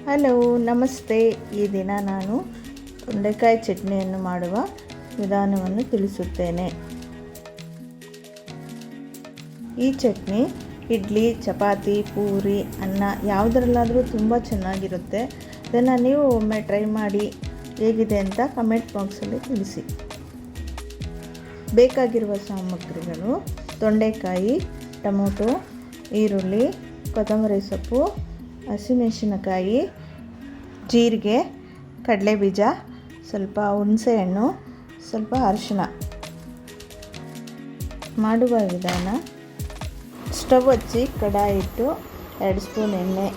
Hello, ನಮಸ್ತೆ. ಈ ದಿನ ನಾನು ತೊಂಡೆಕಾಯಿ ಚಟ್ನಿಯನ್ನು ಮಾಡುವ ವಿಧಾನವನ್ನು ತಿಳಿಸುತ್ತೇನೆ. ಈ ಚಟ್ನಿ ಇಡ್ಲಿ, ಚಪಾತಿ, ಪೂರಿ, ಅನ್ನ ಯಾವುದರಲ್ಲಾದರೂ ತುಂಬ ಚೆನ್ನಾಗಿರುತ್ತೆ. ಇದನ್ನು ನೀವು ಒಮ್ಮೆ ಟ್ರೈ ಮಾಡಿ ಹೇಗಿದೆ ಅಂತ ಕಮೆಂಟ್ ಬಾಕ್ಸಲ್ಲಿ ತಿಳಿಸಿ. ಬೇಕಾಗಿರುವ ಸಾಮಗ್ರಿಗಳು: ತೊಂಡೆಕಾಯಿ, ಟೊಮೊಟೊ, ಈರುಳ್ಳಿ, ಕೊತ್ತಂಬರಿ ಸೊಪ್ಪು, ಹಸಿಮೆಣಸಿನಕಾಯಿ, ಜೀರಿಗೆ, ಕಡಲೆಬೀಜ, ಸ್ವಲ್ಪ ಹುಣಸೆಹಣ್ಣು, ಸ್ವಲ್ಪ ಅರಿಶಿನ. ಮಾಡುವ ವಿಧಾನ: ಸ್ಟವ್ ಹಚ್ಚಿ ಕಡಾಯಿ ಇಟ್ಟು 2 ಸ್ಪೂನ್ ಎಣ್ಣೆ,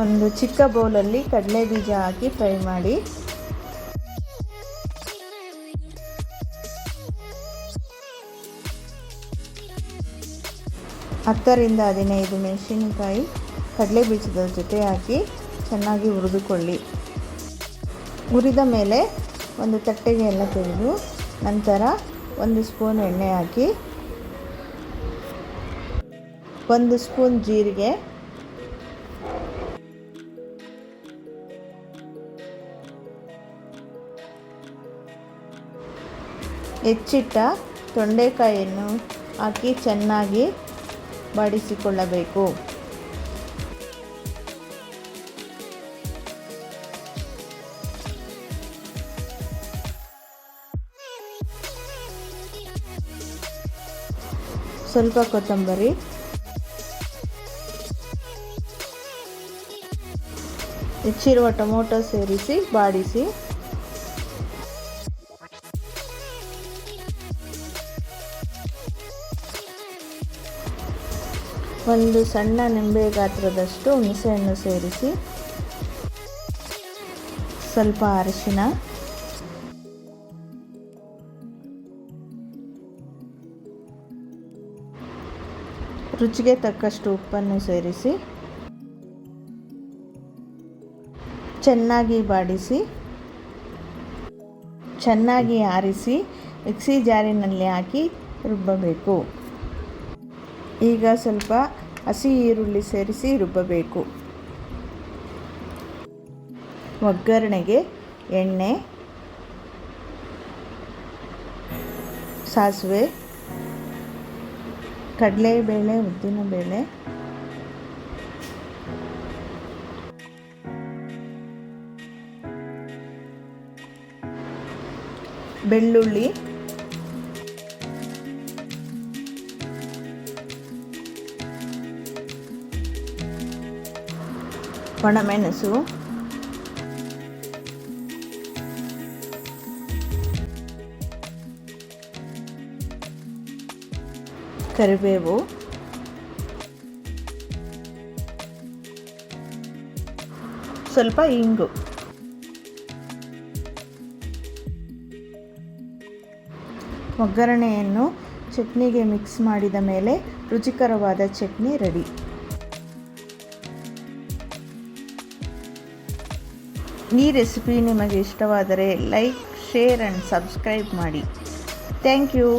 ಒಂದು ಚಿಕ್ಕ ಬೌಲಲ್ಲಿ ಕಡಲೆಬೀಜ ಹಾಕಿ ಫ್ರೈ ಮಾಡಿ. ಹತ್ತರಿಂದ 15 ಮೆಣಸಿನಕಾಯಿ ಕಡಲೆಬೀಜದ ಜೊತೆ ಹಾಕಿ ಚೆನ್ನಾಗಿ ಹುರಿದುಕೊಳ್ಳಿ. ಹುರಿದ ಮೇಲೆ ಒಂದು ತಟ್ಟೆಗೆ ಎಲ್ಲ ತೆಗೆದು ನಂತರ 1 ಸ್ಪೂನ್ ಎಣ್ಣೆ ಹಾಕಿ, 1 ಸ್ಪೂನ್ ಜೀರಿಗೆ, ಹೆಚ್ಚಿಟ್ಟ ತೊಂಡೆಕಾಯಿಯನ್ನು ಹಾಕಿ ಚೆನ್ನಾಗಿ ಬಾಡಿಸಿಕೊಳ್ಳಬೇಕು. ಸ್ವಲ್ಪ ಕೊತ್ತಂಬರಿ, ಹೆಚ್ಚಿರುವ ಟೊಮೊಟೊ ಸೇರಿಸಿ ಬಾಡಿಸಿ. ಒಂದು ಸಣ್ಣ ನಿಂಬೆ ಗಾತ್ರದಷ್ಟು ಹುಣಸೆಹಣ್ಣು ಸೇರಿಸಿ, ಸ್ವಲ್ಪ ಅರಿಶಿನ, ರುಚಿಗೆ ತಕ್ಕಷ್ಟು ಉಪ್ಪನ್ನು ಸೇರಿಸಿ ಚೆನ್ನಾಗಿ ಬಾಡಿಸಿ. ಚೆನ್ನಾಗಿ ಆರಿಸಿ ಮಿಕ್ಸಿ ಜಾರಿನಲ್ಲಿ ಹಾಕಿ ರುಬ್ಬಬೇಕು. ಈಗ ಸ್ವಲ್ಪ ಹಸಿ ಈರುಳ್ಳಿ ಸೇರಿಸಿ ರುಬ್ಬಬೇಕು. ಒಗ್ಗರಣೆಗೆ ಎಣ್ಣೆ, ಸಾಸಿವೆ, ಕಡಲೆಬೇಳೆ, ಉದ್ದಿನಬೇಳೆ, ಬೆಳ್ಳುಳ್ಳಿ, ಒಣಮೆಣಸು, ಕರಿಬೇವು, ಸ್ವಲ್ಪ ಇಂಗು. ಒಗ್ಗರಣೆಯನ್ನು ಚಟ್ನಿಗೆ ಮಿಕ್ಸ್ ಮಾಡಿದ ಮೇಲೆ ರುಚಿಕರವಾದ ಚಟ್ನಿ ರೆಡಿ. ಈ ರೆಸಿಪಿ ನಿಮಗೆ ಇಷ್ಟವಾದರೆ ಲೈಕ್, ಶೇರ್ ಆ್ಯಂಡ್ ಸಬ್ಸ್ಕ್ರೈಬ್ ಮಾಡಿ. Thank you.